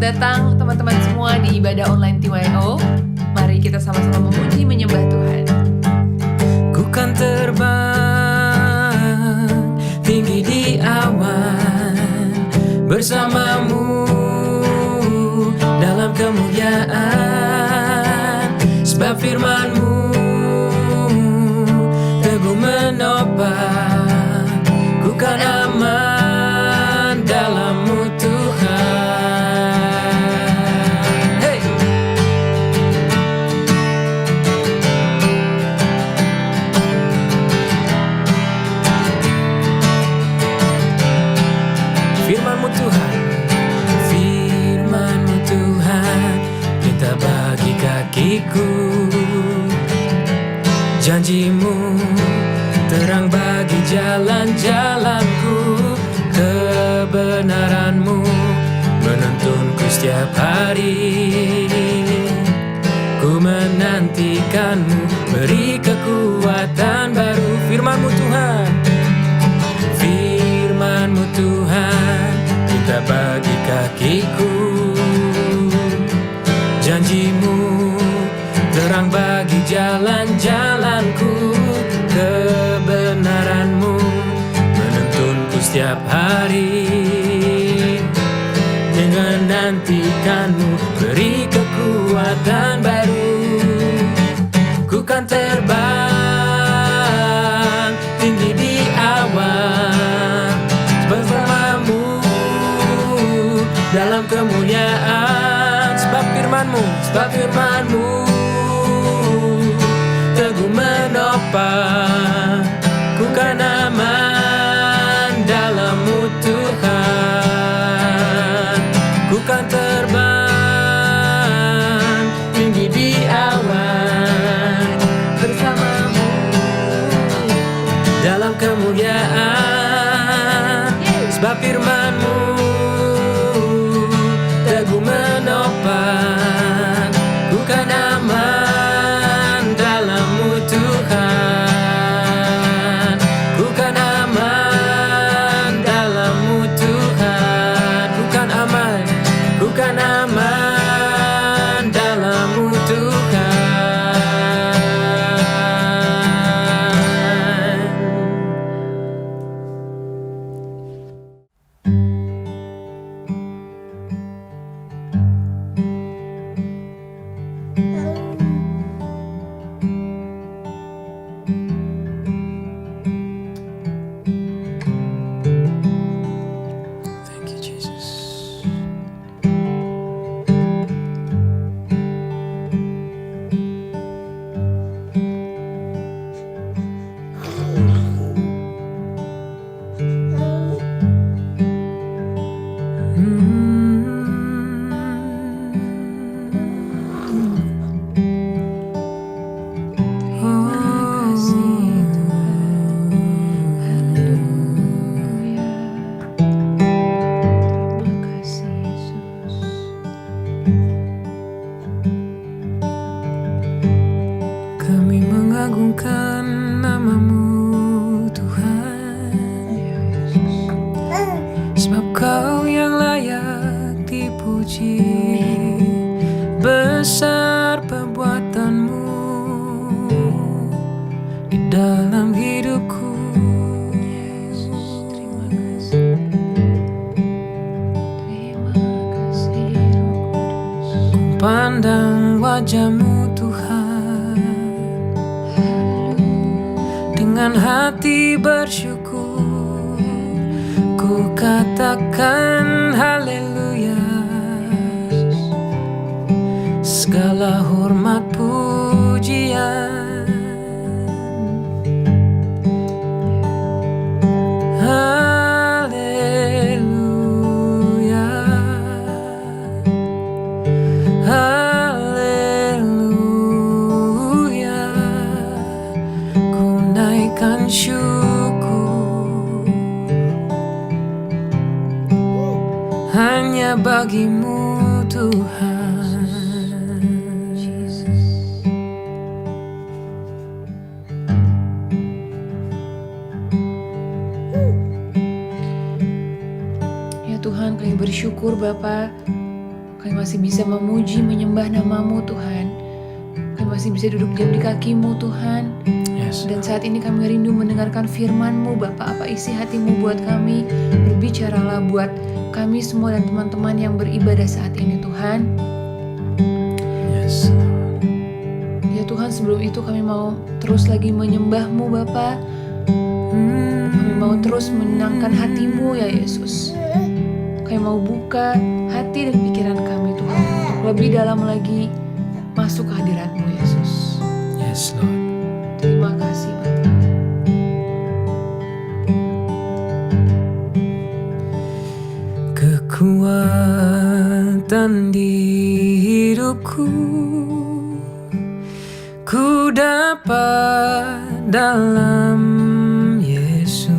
datang teman-teman semua di ibadah online TYO. Mari kita sama-sama memuji menyembah Tuhan. Ku kan terbang tinggi di awan bersamamu dalam kemuliaan, sebab firman-Mu teguh menopang. Ku kan aman dalam-Mu Tuhan. Hey! Firman-Mu Tuhan, firman-Mu Tuhan, kita bagi kakiku. Janji-Mu terang bagi jalan-jalanku. Kebenaran-Mu menuntunku setiap hari. Ku menantikan-Mu, beri kekuatan baru. Firman-Mu Tuhan, firman-Mu Tuhan, kita bagi kakiku. Janji-Mu terang bagi jalan-jalanku. Kebenaran-Mu menuntunku setiap hari. Dengan nantikan-Mu, beri kekuatan baru. Ku kan terbang tinggi di awan bersama-Mu dalam kemuliaan, sebab firman-Mu teguh menopang. Ku kan aman dalam-Mu Tuhan. Ku kan terbang tinggi di awan bersama-Mu dalam kemuliaan, sebab firman-Mu teguh menopang. Ku kan aman dalam-Mu Tuhan. Ku kan aman dalam-Mu Tuhan. Ku kan aman dalam-Mu Tuhan. Thank you, Jesus. Kami mengagungkan nama-Mu Tuhan, sebab Kau yang layak dipuji. Besar perbuatan-Mu di dalam hidupku. Ku pandang wajah-Mu Tuhan, dengan hati bersyukur, ku katakan haleluya. Segala hormat pujian, haleluya, haleluya. Ku naikkan syukur hanya bagi-Mu Tuhan. Ya Tuhan, kami bersyukur Bapa, Kami masih bisa memuji, menyembah nama-Mu Tuhan. Kami masih bisa duduk diam di kaki-Mu Tuhan. Yes. Dan saat ini kami rindu mendengarkan firman-Mu Bapa. Apa isi hati-Mu buat kami? Berbicaralah buat kami semua dan teman-teman yang beribadah saat ini Tuhan. Yes. Ya Tuhan, sebelum itu kami mau terus lagi menyembah-Mu Bapa. Kami mau terus menyenangkan hati-Mu ya Yesus. Kami mau buka hati dan pikiran kami Tuhan, untuk lebih dalam lagi masuk ke hadirat-Mu Yesus. Yes, Lord. Terima kasih Bapa. Kekuatan di hidupku ku dapat dalam Yesus.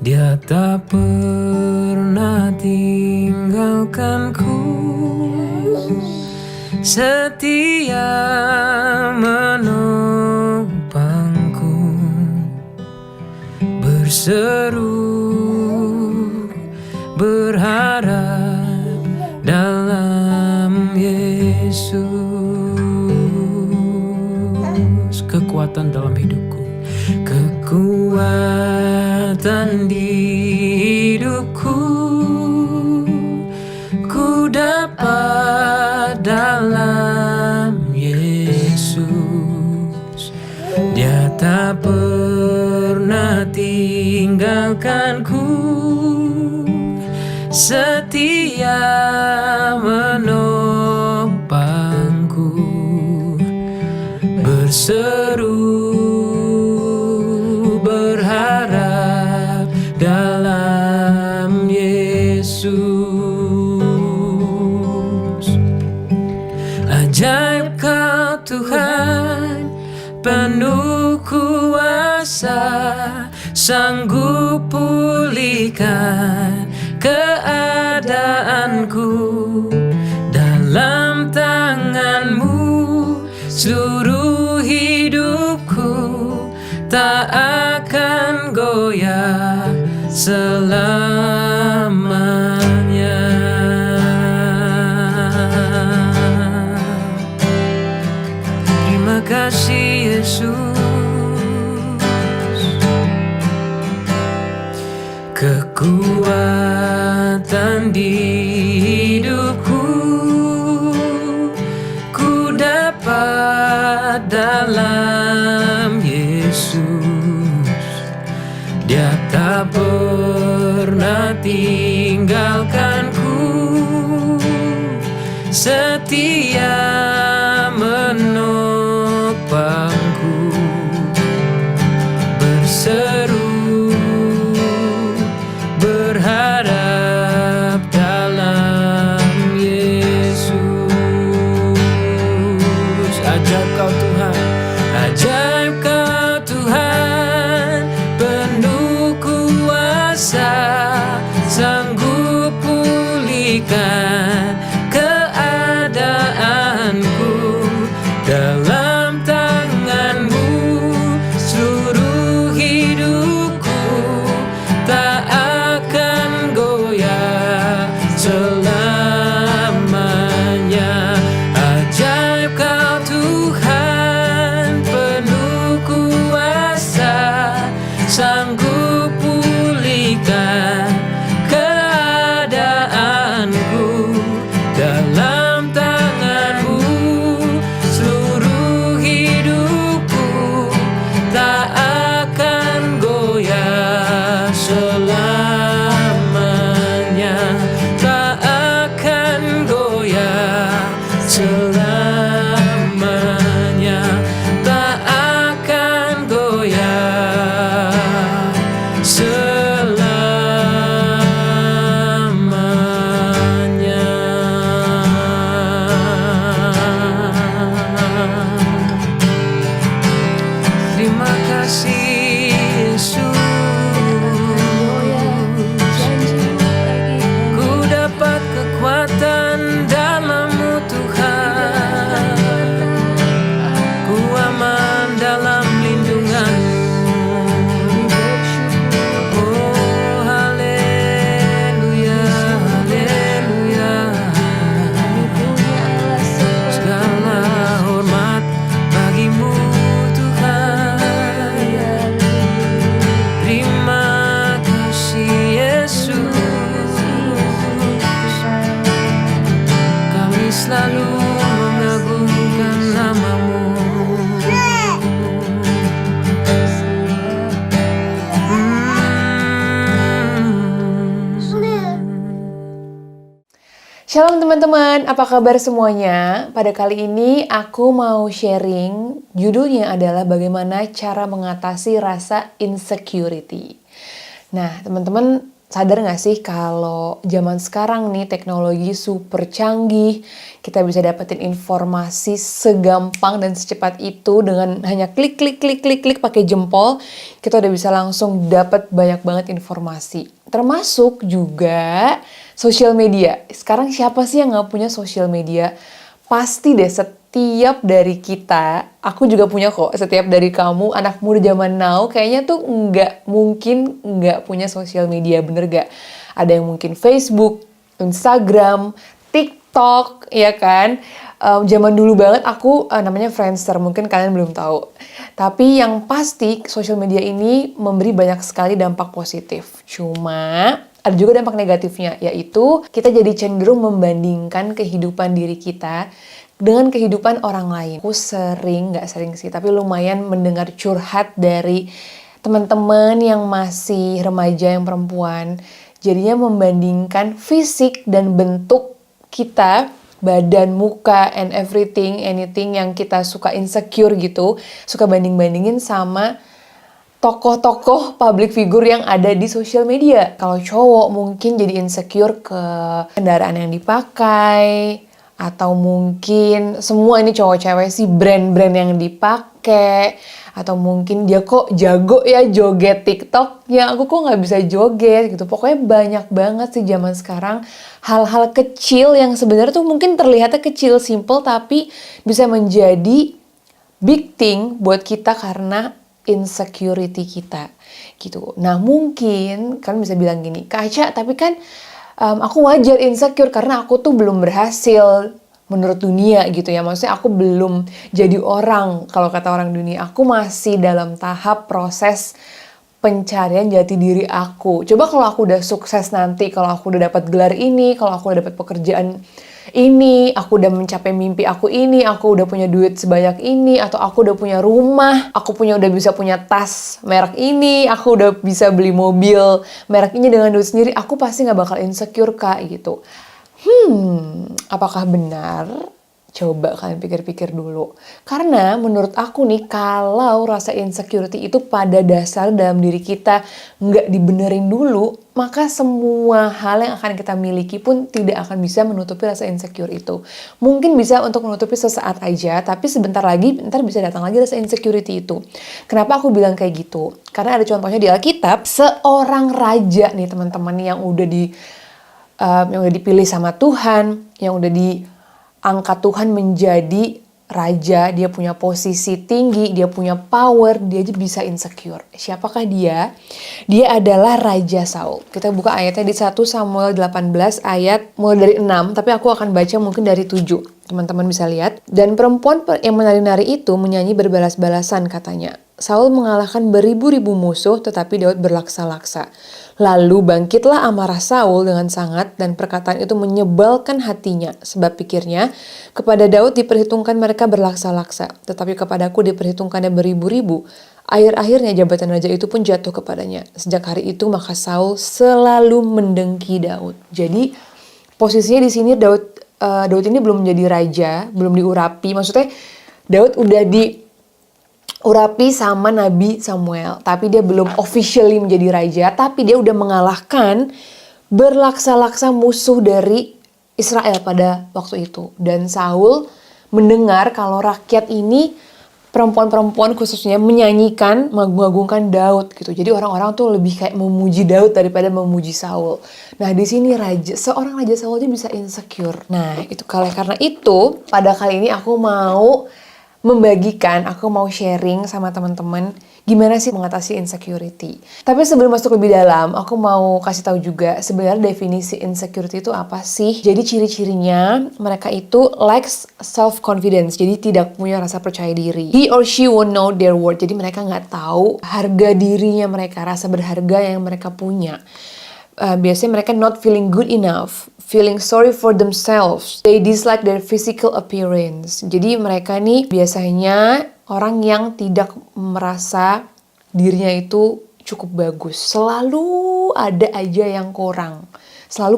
Dia tak pernah tinggalkanku, setia menopangku, berseru berharap dalam Yesus. Kekuatan dalam hidupku, kekuatan di hidupku ku dapat dalam Yesus. Dia tak pernah tinggalkanku, setia menopangku, berseru berharap dalam Yesus. Ajaib Kau Tuhan, penuh kuasa, sanggup pulihkan keadaanku. Dalam tangan-Mu seluruh hidupku tak akan goyah selamanya. Terima kasih Yesus. Kekuatan di hidupku ku dapat dalam Yesus. Dia tak pernah tinggalkanku, setia menopangku, berseru berharap dalam Yesus. Ajaib Kau Tuhan, ajaib Kau Tuhan, penuh kuasa, sanggup pulihkan keadaanku. Dalam tangan-Mu seluruh hidupku tak akan goyah selamanya. Ajaib Kau Tuhan, penuh kuasa, sanggup pulihkan keadaanku. Dalam tangan-Mu seluruh hidupku tak akan goyah selamanya, tak akan goyah selamanya, tak akan goyah selamanya. Shalom teman-teman, apa kabar semuanya? Pada kali ini aku mau sharing, judulnya adalah bagaimana cara mengatasi rasa insecurity. Nah, teman-teman sadar gak sih kalau zaman sekarang nih teknologi super canggih, kita bisa dapetin informasi segampang dan secepat itu dengan hanya klik pakai jempol, kita udah bisa langsung dapet banyak banget informasi. Termasuk juga sosial media. Sekarang siapa sih yang gak punya sosial media? Pasti deh setiap dari kita, aku juga punya kok, setiap dari kamu, anak muda zaman now, kayaknya tuh nggak mungkin nggak punya sosial media, bener gak? Ada yang mungkin Facebook, Instagram, TikTok, ya kan? Zaman dulu banget aku namanya Friendster, mungkin kalian belum tahu. Tapi yang pasti sosial media ini memberi banyak sekali dampak positif. Cuma ada juga dampak negatifnya, yaitu kita jadi cenderung membandingkan kehidupan diri kita dengan kehidupan orang lain. Aku nggak sering sih, tapi lumayan mendengar curhat dari teman-teman yang masih remaja yang perempuan. Jadinya membandingkan fisik dan bentuk kita, badan, muka, and everything, anything yang kita suka insecure gitu, suka banding-bandingin sama tokoh-tokoh public figure yang ada di sosial media. Kalau cowok mungkin jadi insecure ke kendaraan yang dipakai, atau mungkin semua ini cowok cewek sih brand-brand yang dipakai, atau mungkin dia kok jago ya joget TikTok, ya aku kok nggak bisa joget gitu. Pokoknya banyak banget sih zaman sekarang hal-hal kecil yang sebenarnya tuh mungkin terlihatnya kecil, simple, tapi bisa menjadi big thing buat kita karena insecurity kita gitu. Nah mungkin kan bisa bilang gini, Kaca, tapi kan aku wajar insecure karena aku tuh belum berhasil menurut dunia gitu ya. Maksudnya aku belum jadi orang, kalau kata orang dunia. Aku masih dalam tahap proses pencarian jati diri aku. Coba kalau aku udah sukses nanti, kalau aku udah dapat gelar ini, kalau aku udah dapat pekerjaan ini, aku udah mencapai mimpi aku ini, aku udah punya duit sebanyak ini, atau aku udah punya rumah, aku udah bisa punya tas merek ini, aku udah bisa beli mobil merek ini dengan duit sendiri, aku pasti nggak bakal insecure Kak gitu. Apakah benar? Coba kalian pikir-pikir dulu. Karena menurut aku nih, kalau rasa insecurity itu pada dasar dalam diri kita nggak dibenerin dulu, maka semua hal yang akan kita miliki pun tidak akan bisa menutupi rasa insecure itu. Mungkin bisa untuk menutupi sesaat aja, tapi sebentar lagi, ntar bisa datang lagi rasa insecurity itu. Kenapa aku bilang kayak gitu? Karena ada contohnya di Alkitab, seorang raja nih teman-teman yang udah dipilih sama Tuhan, yang udah angkat Tuhan menjadi raja, dia punya posisi tinggi, dia punya power, dia aja bisa insecure. Siapakah dia? Dia adalah Raja Saul. Kita buka ayatnya di 1 Samuel 18 ayat mulai dari 6, tapi aku akan baca mungkin dari 7. Teman-teman bisa lihat. Dan perempuan yang menari-nari itu menyanyi berbalas-balasan katanya. Saul mengalahkan beribu-ribu musuh, tetapi Daud berlaksa-laksa. Lalu bangkitlah amarah Saul dengan sangat, dan perkataan itu menyebalkan hatinya, sebab pikirnya, kepada Daud diperhitungkan mereka berlaksa-laksa, tetapi kepadaku diperhitungkannya beribu-ribu. Akhir-akhirnya jabatan raja itu pun jatuh kepadanya. Sejak hari itu maka Saul selalu mendengki Daud. Jadi posisinya di sini Daud ini belum menjadi raja, belum diurapi. Maksudnya Daud udah diurapi sama Nabi Samuel, tapi dia belum officially menjadi raja, tapi dia udah mengalahkan berlaksa-laksa musuh dari Israel pada waktu itu. Dan Saul mendengar kalau rakyat ini, perempuan-perempuan khususnya, menyanyikan, mengagungkan Daud gitu. Jadi orang-orang tuh lebih kayak memuji Daud daripada memuji Saul. Nah di sini seorang raja Saul aja bisa insecure. Nah itu karena itu pada kali ini aku mau sharing sama teman-teman gimana sih mengatasi insecurity. Tapi sebelum masuk lebih dalam, aku mau kasih tahu juga sebenarnya definisi insecurity itu apa sih. Jadi ciri-cirinya mereka itu lacks self-confidence, jadi tidak punya rasa percaya diri. He or she won't know their worth, jadi mereka nggak tahu harga dirinya mereka, rasa berharga yang mereka punya. Biasanya mereka not feeling good enough, feeling sorry for themselves. They dislike their physical appearance. Jadi mereka nih biasanya orang yang tidak merasa dirinya itu cukup bagus. Selalu ada aja yang kurang. selalu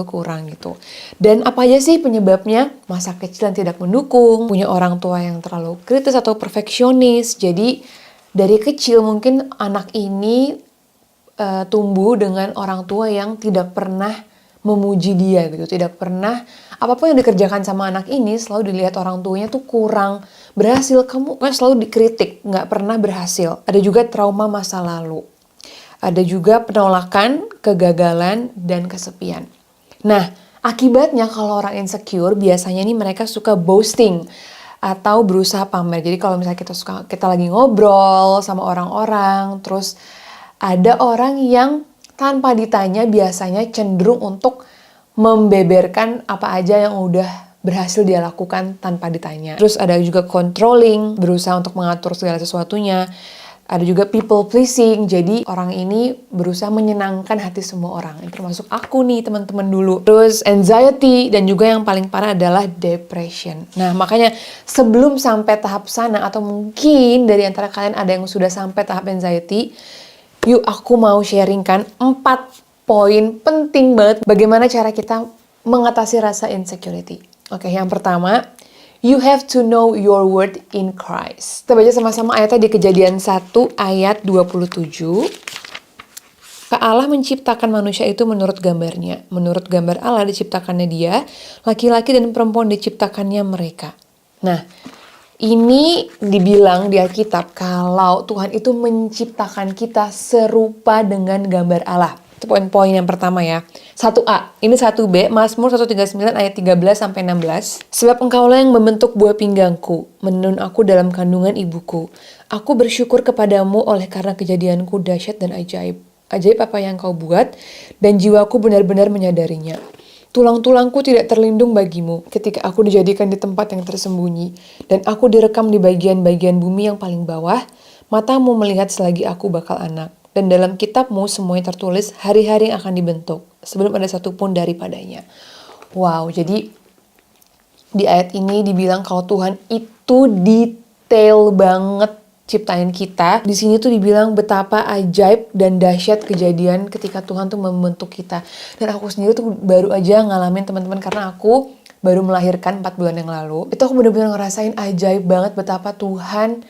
kurang gitu. Dan apa aja sih penyebabnya? Masa kecil yang tidak mendukung, punya orang tua yang terlalu kritis atau perfeksionis. Jadi dari kecil mungkin anak ini tumbuh dengan orang tua yang tidak pernah memuji dia gitu, tidak pernah, apapun yang dikerjakan sama anak ini selalu dilihat orang tuanya tuh kurang berhasil, kamu kan selalu dikritik, nggak pernah berhasil. Ada juga trauma masa lalu, ada juga penolakan, kegagalan, dan kesepian. Nah, akibatnya kalau orang insecure biasanya nih mereka suka boasting atau berusaha pamer. Jadi kalau misalnya kita lagi ngobrol sama orang-orang, terus ada orang yang tanpa ditanya biasanya cenderung untuk membeberkan apa aja yang udah berhasil dia lakukan tanpa ditanya. Terus ada juga controlling, berusaha untuk mengatur segala sesuatunya. Ada juga people pleasing, jadi orang ini berusaha menyenangkan hati semua orang, termasuk aku nih teman-teman dulu. Terus anxiety, dan juga yang paling parah adalah depression. Nah makanya sebelum sampai tahap sana, atau mungkin dari antara kalian ada yang sudah sampai tahap anxiety, yuk aku mau sharingkan 4 poin penting banget bagaimana cara kita mengatasi rasa insecurity. Oke, yang pertama, you have to know your worth in Christ. Kita baca sama-sama ayatnya di Kejadian 1 ayat 27. Allah menciptakan manusia itu menurut gambarnya. Menurut gambar Allah diciptakannya dia, laki-laki dan perempuan diciptakannya mereka. Nah, ini dibilang di Alkitab kalau Tuhan itu menciptakan kita serupa dengan gambar Allah. Itu poin-poin yang pertama ya. 1A, ini 1B, Mazmur 139 ayat 13-16. Sebab engkaulah yang membentuk buah pinggangku, menenun aku dalam kandungan ibuku. Aku bersyukur kepadamu oleh karena kejadianku dahsyat dan ajaib. Ajaib apa yang kau buat, dan jiwaku benar-benar menyadarinya. Tulang-tulangku tidak terlindung bagimu ketika aku dijadikan di tempat yang tersembunyi, dan aku direkam di bagian-bagian bumi yang paling bawah. Matamu melihat selagi aku bakal anak. Dan dalam kitabmu semuanya tertulis hari-hari yang akan dibentuk, sebelum ada satu pun daripadanya. Wow, jadi di ayat ini dibilang kalau Tuhan itu detail banget ciptain kita. Di sini tuh dibilang betapa ajaib dan dahsyat kejadian ketika Tuhan tuh membentuk kita. Dan aku sendiri tuh baru aja ngalamin teman-teman, karena aku baru melahirkan 4 bulan yang lalu. Itu aku benar-benar ngerasain ajaib banget betapa Tuhan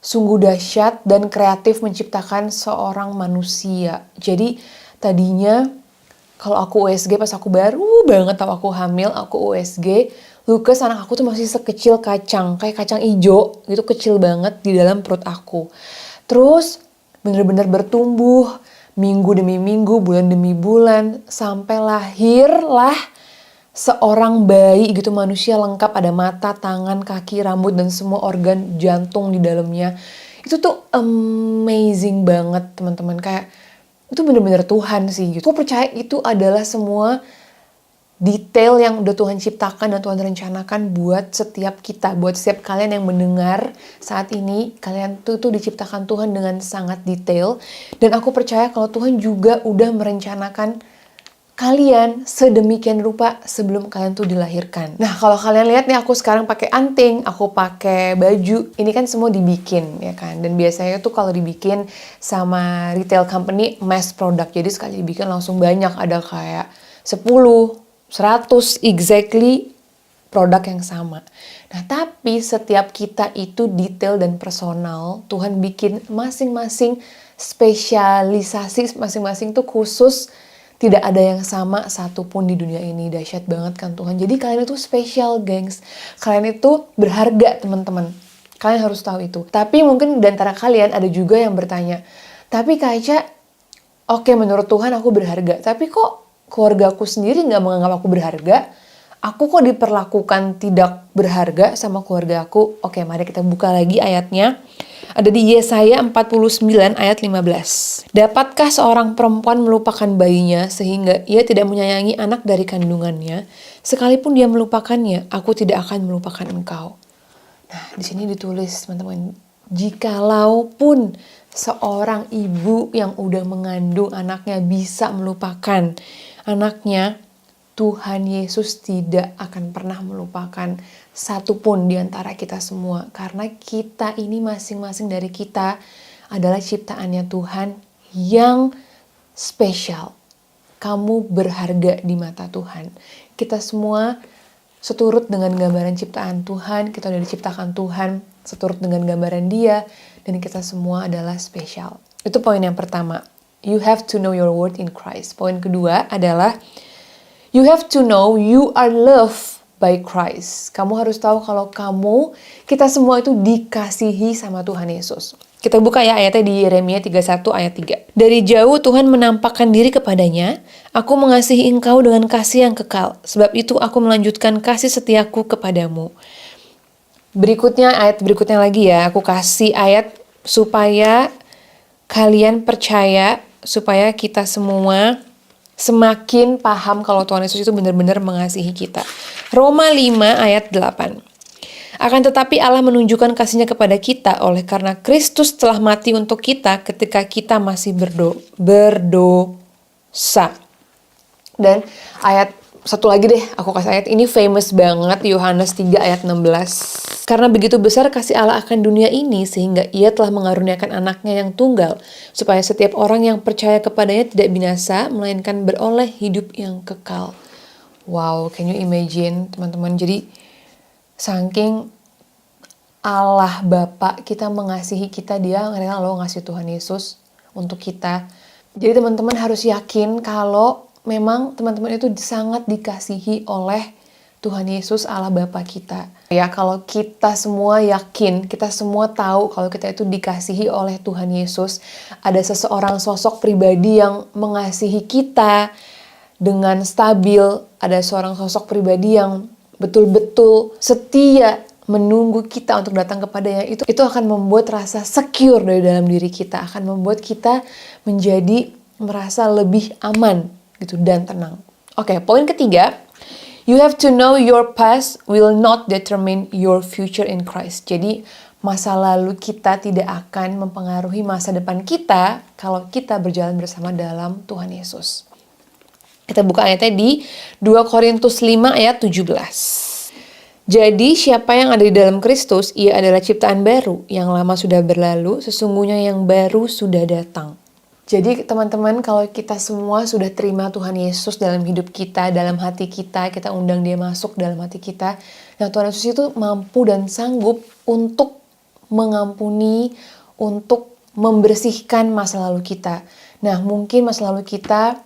sungguh dahsyat dan kreatif menciptakan seorang manusia. Jadi tadinya kalau aku USG, pas aku baru banget tahu aku hamil, aku USG, Lucas anak aku tuh masih sekecil kacang, kayak kacang ijo gitu, kecil banget di dalam perut aku. Terus bener-bener bertumbuh minggu demi minggu, bulan demi bulan, sampai lahirlah seorang bayi gitu, manusia lengkap, ada mata, tangan, kaki, rambut, dan semua organ, jantung di dalamnya. Itu tuh amazing banget teman-teman, kayak itu bener-bener Tuhan sih gitu. Aku percaya itu adalah semua detail yang udah Tuhan ciptakan dan Tuhan rencanakan buat setiap kita, buat setiap kalian yang mendengar saat ini. Kalian tuh diciptakan Tuhan dengan sangat detail, dan aku percaya kalau Tuhan juga udah merencanakan kalian sedemikian rupa sebelum kalian tuh dilahirkan. Nah, kalau kalian lihat nih, aku sekarang pakai anting, aku pakai baju, ini kan semua dibikin ya kan. Dan biasanya tuh kalau dibikin sama retail company mass product, jadi sekali dibikin langsung banyak, ada kayak 10, 100 exactly produk yang sama. Nah, tapi setiap kita itu detail dan personal. Tuhan bikin masing-masing spesialisasi, masing-masing tuh khusus. Tidak ada yang sama satupun di dunia ini. Dahsyat banget kan Tuhan. Jadi kalian itu spesial, gengs. Kalian itu berharga, teman-teman. Kalian harus tahu itu. Tapi mungkin di antara kalian ada juga yang bertanya, tapi Kak Eca, oke, menurut Tuhan aku berharga, tapi kok keluarga aku sendiri gak menganggap aku berharga? Aku kok diperlakukan tidak berharga sama keluarga aku? Oke, mari kita buka lagi ayatnya. Ada di Yesaya 49 ayat 15. Dapatkah seorang perempuan melupakan bayinya sehingga ia tidak menyayangi anak dari kandungannya? Sekalipun dia melupakannya, aku tidak akan melupakan engkau. Nah, di sini ditulis, teman-teman, jikalau pun seorang ibu yang udah mengandung anaknya bisa melupakan anaknya, Tuhan Yesus tidak akan pernah melupakan satupun di antara kita semua. Karena kita ini masing-masing dari kita adalah ciptaannya Tuhan yang spesial. kamu berharga di mata Tuhan. Kita semua seturut dengan gambaran ciptaan Tuhan, kita udah diciptakan Tuhan, seturut dengan gambaran Dia, dan kita semua adalah spesial. Itu poin yang pertama. You have to know your worth in Christ. Poin kedua adalah you have to know you are loved by Christ. Kamu harus tahu kalau kita semua itu dikasihi sama Tuhan Yesus. Kita buka ya ayatnya di Yeremia 31 ayat 3. Dari jauh Tuhan menampakkan diri kepadanya, aku mengasihi engkau dengan kasih yang kekal. Sebab itu aku melanjutkan kasih setiaku kepadamu. Ayat berikutnya lagi ya, aku kasih ayat supaya kalian percaya, supaya kita semua semakin paham kalau Tuhan Yesus itu benar-benar mengasihi kita. Roma 5 ayat 8. Akan tetapi Allah menunjukkan kasih-Nya kepada kita oleh karena Kristus telah mati untuk kita ketika kita masih berdosa. Dan ayat satu lagi deh, aku kasih ayat ini famous banget, Yohanes 3 ayat 16. Karena begitu besar kasih Allah akan dunia ini sehingga Ia telah mengaruniakan anaknya yang tunggal supaya setiap orang yang percaya kepadanya tidak binasa melainkan beroleh hidup yang kekal. Wow, can you imagine teman-teman? Jadi saking Allah Bapa kita mengasihi kita, Dia rela loh ngasih Tuhan Yesus untuk kita. Jadi teman-teman harus yakin kalau memang teman-teman itu sangat dikasihi oleh Tuhan Yesus Allah Bapa kita. Ya, kalau kita semua yakin, kita semua tahu kalau kita itu dikasihi oleh Tuhan Yesus, ada seseorang sosok pribadi yang mengasihi kita dengan stabil, ada seorang sosok pribadi yang betul-betul setia menunggu kita untuk datang kepadanya, itu akan membuat rasa secure dari dalam diri kita, akan membuat kita menjadi merasa lebih aman gitu dan tenang. Oke, poin ketiga, you have to know your past will not determine your future in Christ. Jadi masa lalu kita tidak akan mempengaruhi masa depan kita kalau kita berjalan bersama dalam Tuhan Yesus. Kita buka ayatnya di 2 Korintus 5 ayat 17. Jadi siapa yang ada di dalam Kristus, ia adalah ciptaan baru. Yang lama sudah berlalu, sesungguhnya yang baru sudah datang. Jadi teman-teman, kalau kita semua sudah terima Tuhan Yesus dalam hidup kita, dalam hati kita undang Dia masuk dalam hati kita. Nah, Tuhan Yesus itu mampu dan sanggup untuk mengampuni, untuk membersihkan masa lalu kita. Nah, mungkin masa lalu kita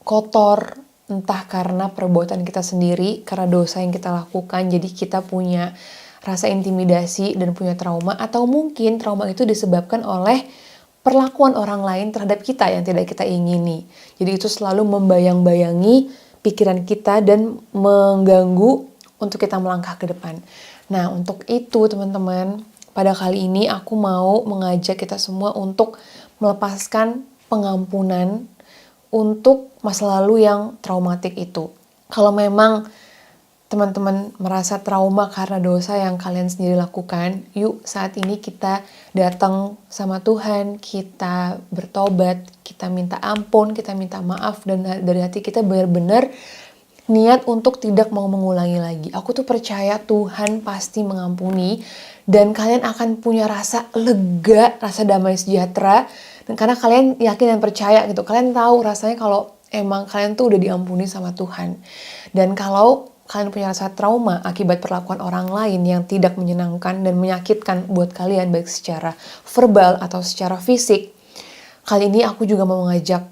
kotor, entah karena perbuatan kita sendiri, karena dosa yang kita lakukan, jadi kita punya rasa intimidasi dan punya trauma, atau mungkin trauma itu disebabkan oleh perlakuan orang lain terhadap kita yang tidak kita ingini. Jadi itu selalu membayang-bayangi pikiran kita dan mengganggu untuk kita melangkah ke depan. Nah, untuk itu teman-teman, pada kali ini aku mau mengajak kita semua untuk melepaskan pengampunan untuk masa lalu yang traumatik itu. Kalau memang teman-teman merasa trauma karena dosa yang kalian sendiri lakukan, yuk saat ini kita datang sama Tuhan, kita bertobat, kita minta ampun, kita minta maaf, dan dari hati kita benar-benar niat untuk tidak mau mengulangi lagi. Aku tuh percaya Tuhan pasti mengampuni dan kalian akan punya rasa lega, rasa damai sejahtera. Dan karena kalian yakin dan percaya gitu, kalian tahu rasanya kalau emang kalian tuh udah diampuni sama Tuhan. Dan kalau kalian punya rasa trauma akibat perlakuan orang lain yang tidak menyenangkan dan menyakitkan buat kalian, baik secara verbal atau secara fisik, kali ini aku juga mau mengajak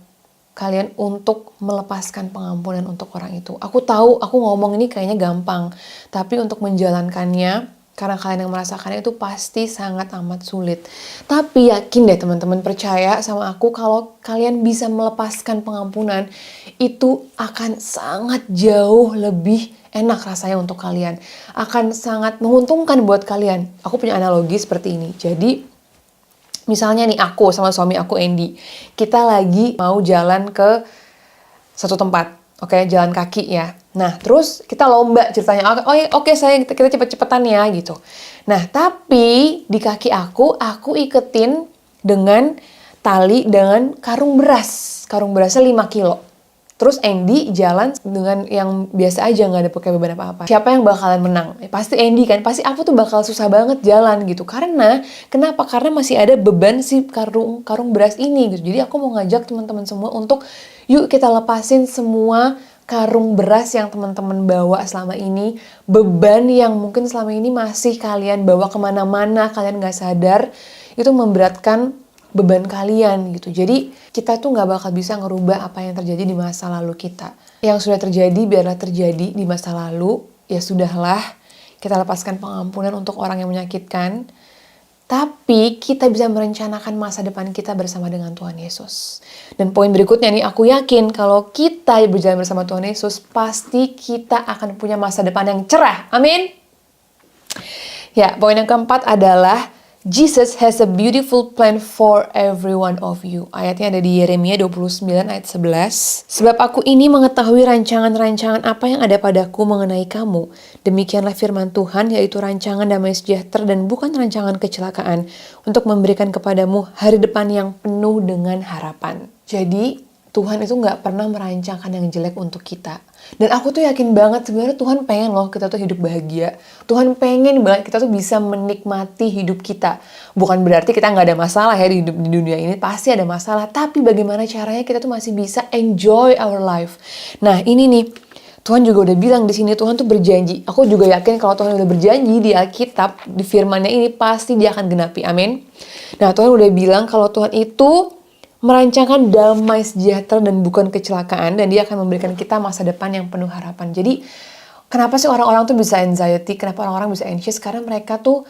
kalian untuk melepaskan pengampunan untuk orang itu. Aku tahu aku ngomong ini kayaknya gampang, tapi untuk menjalankannya, karena kalian yang merasakannya itu pasti sangat amat sulit. Tapi yakin deh teman-teman, percaya sama aku kalau kalian bisa melepaskan pengampunan, itu akan sangat jauh lebih enak rasanya untuk kalian. Akan sangat menguntungkan buat kalian. Aku punya analogi seperti ini. Jadi misalnya nih aku sama suami aku Andy, kita lagi mau jalan ke satu tempat. Oke, jalan kaki ya. Nah, terus kita lomba ceritanya. Oke, kita cepet-cepetan ya gitu. Nah, tapi di kaki aku iketin dengan tali dengan karung beras. Karung berasnya 5 kilo. Terus Andy jalan dengan yang biasa aja, nggak ada pakai beban apa-apa. Siapa yang bakalan menang? Pasti Andy kan. Pasti aku tuh bakal susah banget jalan gitu. Karena kenapa? Karena masih ada beban si karung beras ini gitu. Jadi aku mau ngajak teman-teman semua untuk yuk kita lepasin semua karung beras yang teman-teman bawa selama ini. Beban yang mungkin selama ini masih kalian bawa kemana-mana, kalian nggak sadar. Itu memberatkan beban kalian gitu. Jadi kita tuh nggak bakal bisa ngerubah apa yang terjadi di masa lalu kita. Yang sudah terjadi biarlah terjadi di masa lalu. Ya sudahlah, kita lepaskan pengampunan untuk orang yang menyakitkan. Tapi kita bisa merencanakan masa depan kita bersama dengan Tuhan Yesus. Dan poin berikutnya nih, aku yakin kalau kita berjalan bersama Tuhan Yesus, pasti kita akan punya masa depan yang cerah. Amin. Ya, poin yang keempat adalah Jesus has a beautiful plan for every one of you. Ayatnya ada di Yeremia 29 ayat 11. Sebab aku ini mengetahui rancangan-rancangan apa yang ada padaku mengenai kamu. Demikianlah firman Tuhan, yaitu rancangan damai sejahtera dan bukan rancangan kecelakaan, untuk memberikan kepadamu hari depan yang penuh dengan harapan. Jadi Tuhan itu gak pernah merancangkan yang jelek untuk kita. Dan aku tuh yakin banget sebenarnya Tuhan pengen loh kita tuh hidup bahagia. Tuhan pengen banget kita tuh bisa menikmati hidup kita. Bukan berarti kita gak ada masalah ya di dunia ini. Pasti ada masalah. Tapi bagaimana caranya kita tuh masih bisa enjoy our life. Nah ini nih, Tuhan juga udah bilang di sini, Tuhan tuh berjanji. Aku juga yakin kalau Tuhan udah berjanji di Alkitab, di firman-Nya ini pasti Dia akan genapi. Amin. Nah Tuhan udah bilang kalau Tuhan itu merancangkan damai sejahtera dan bukan kecelakaan, dan Dia akan memberikan kita masa depan yang penuh harapan. Jadi kenapa sih orang-orang tuh bisa anxiety, kenapa orang-orang bisa anxious? Karena mereka tuh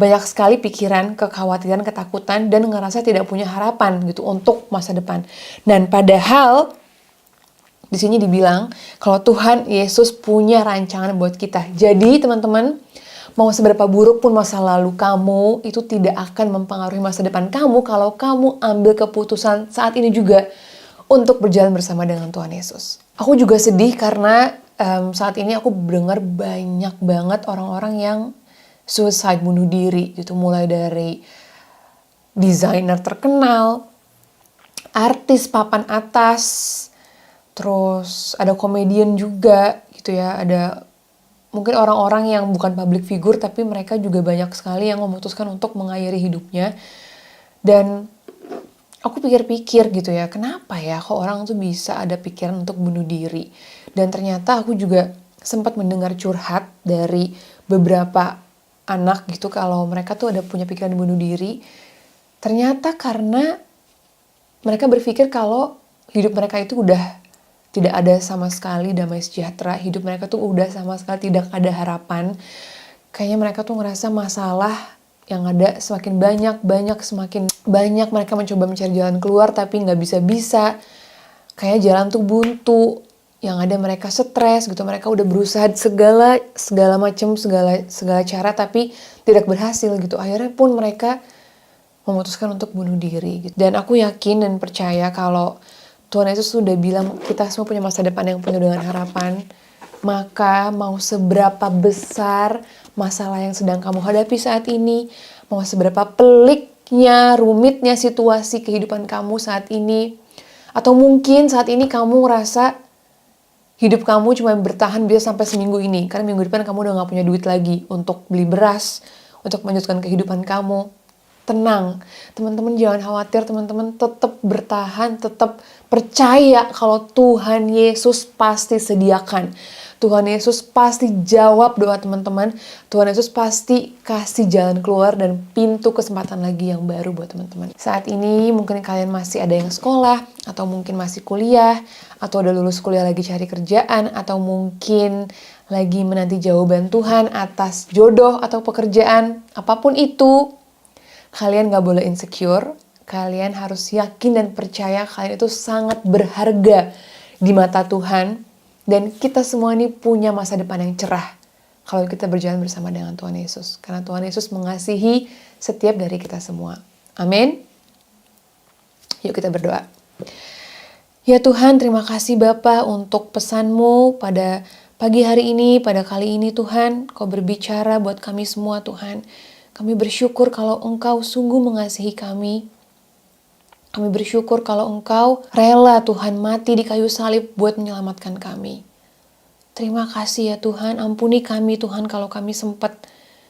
banyak sekali pikiran, kekhawatiran, ketakutan, dan ngerasa tidak punya harapan gitu untuk masa depan. Dan padahal di sini dibilang kalau Tuhan Yesus punya rancangan buat kita. Jadi teman-teman, mau seberapa buruk pun masa lalu kamu, itu tidak akan mempengaruhi masa depan kamu kalau kamu ambil keputusan saat ini juga untuk berjalan bersama dengan Tuhan Yesus. Aku juga sedih karena saat ini aku dengar banyak banget orang-orang yang suicide, bunuh diri gitu. Mulai dari desainer terkenal, artis papan atas, terus ada komedian juga gitu ya, ada mungkin orang-orang yang bukan public figure tapi mereka juga banyak sekali yang memutuskan untuk mengakhiri hidupnya. Dan aku pikir-pikir gitu ya, kenapa ya kok orang tuh bisa ada pikiran untuk bunuh diri. Dan ternyata aku juga sempat mendengar curhat dari beberapa anak gitu kalau mereka tuh ada punya pikiran bunuh diri. Ternyata karena mereka berpikir kalau hidup mereka itu udah tidak ada sama sekali damai sejahtera. Hidup mereka tuh udah sama sekali tidak ada harapan. Kayaknya mereka tuh ngerasa masalah yang ada semakin semakin banyak. Mereka mencoba mencari jalan keluar tapi nggak bisa-bisa. Kayak jalan tuh buntu. Yang ada mereka stres gitu. Mereka udah berusaha segala macam, segala cara tapi tidak berhasil gitu. Akhirnya pun mereka memutuskan untuk bunuh diri gitu. Dan aku yakin dan percaya kalau Tuhan Yesus sudah bilang kita semua punya masa depan yang penuh dengan harapan. Maka mau seberapa besar masalah yang sedang kamu hadapi saat ini, mau seberapa peliknya, rumitnya situasi kehidupan kamu saat ini, atau mungkin saat ini kamu ngerasa hidup kamu cuma bertahan bisa sampai seminggu ini, karena minggu depan kamu udah gak punya duit lagi untuk beli beras, untuk melanjutkan kehidupan kamu. Tenang, teman-teman jangan khawatir, teman-teman tetap bertahan, tetap percaya kalau Tuhan Yesus pasti sediakan. Tuhan Yesus pasti jawab doa teman-teman. Tuhan Yesus pasti kasih jalan keluar dan pintu kesempatan lagi yang baru buat teman-teman. Saat ini mungkin kalian masih ada yang sekolah, atau mungkin masih kuliah, atau udah lulus kuliah lagi cari kerjaan, atau mungkin lagi menanti jawaban Tuhan atas jodoh atau pekerjaan, apapun itu. Kalian gak boleh insecure, kalian harus yakin dan percaya kalian itu sangat berharga di mata Tuhan. Dan kita semua ini punya masa depan yang cerah kalau kita berjalan bersama dengan Tuhan Yesus. Karena Tuhan Yesus mengasihi setiap dari kita semua. Amin. Yuk kita berdoa. Ya Tuhan, terima kasih Bapa untuk pesan-Mu pada pagi hari ini, pada kali ini Tuhan. Kau berbicara buat kami semua Tuhan. Kami bersyukur kalau Engkau sungguh mengasihi kami. Kami bersyukur kalau Engkau rela Tuhan mati di kayu salib buat menyelamatkan kami. Terima kasih ya Tuhan, ampuni kami Tuhan kalau kami sempat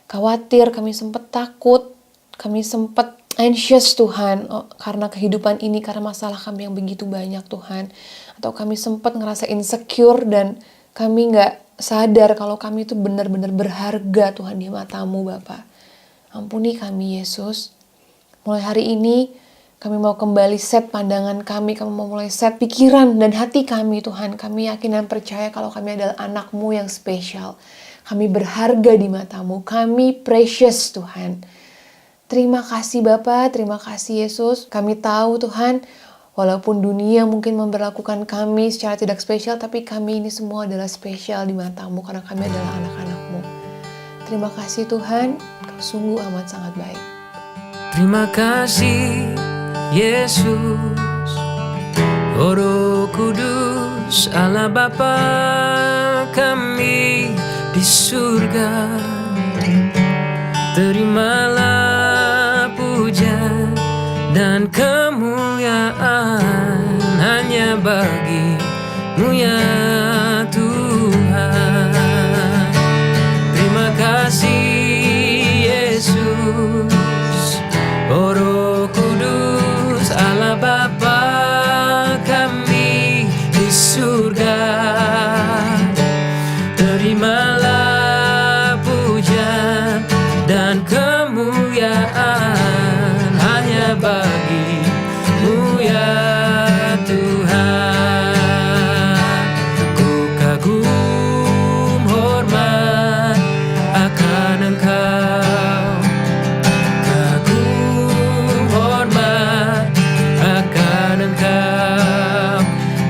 khawatir, kami sempat takut, kami sempat anxious Tuhan, karena kehidupan ini, karena masalah kami yang begitu banyak Tuhan. Atau kami sempat ngerasa insecure dan kami gak sadar kalau kami itu benar-benar berharga Tuhan di mata-Mu Bapa. Ampuni kami Yesus. Mulai hari ini kami mau kembali set pandangan kami mau mulai set pikiran dan hati kami Tuhan. Kami yakin dan percaya kalau kami adalah anak-Mu yang spesial. Kami berharga di mata-Mu, kami precious Tuhan. Terima kasih Bapa, terima kasih Yesus. Kami tahu Tuhan, walaupun dunia mungkin memperlakukan kami secara tidak spesial, tapi kami ini semua adalah spesial di mata-Mu karena kami adalah anak-anak-Mu. Terima kasih Tuhan, Kau sungguh amat sangat baik. Terima kasih Yesus, Oh Roh Kudus, Allah Bapa kami di surga. Terimalah puja dan kemuliaan hanya bagi-Mu ya Tuhan. Terima kasih Yesus, Oh Roh Kudus, Allah Bapa kami di surga. Terimalah puja dan kemuliaan hanya bagi-Mu ya Tuhan. Ku kagum hormat akan Engkau, kagum hormat akan Engkau.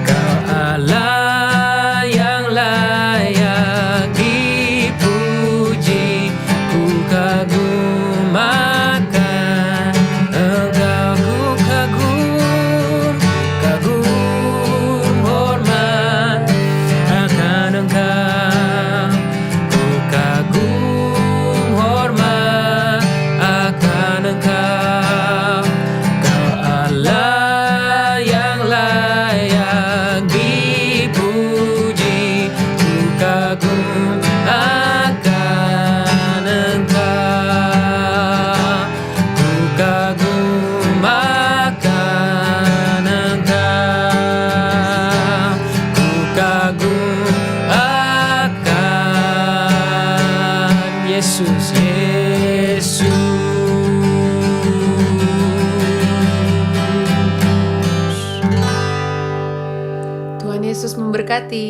Kau Allah yang layak dipuji, ku kagum akan Engkau. Ku kagum hormat akan Engkau. Ku kagum hormat akan Engkau. Kau Allah yang layak dipuji, ku kagum akan Engkau. Ku kagum akan Engkau. Ku kagum akan Yesus, Yesus. Tuhan Yesus memberkati.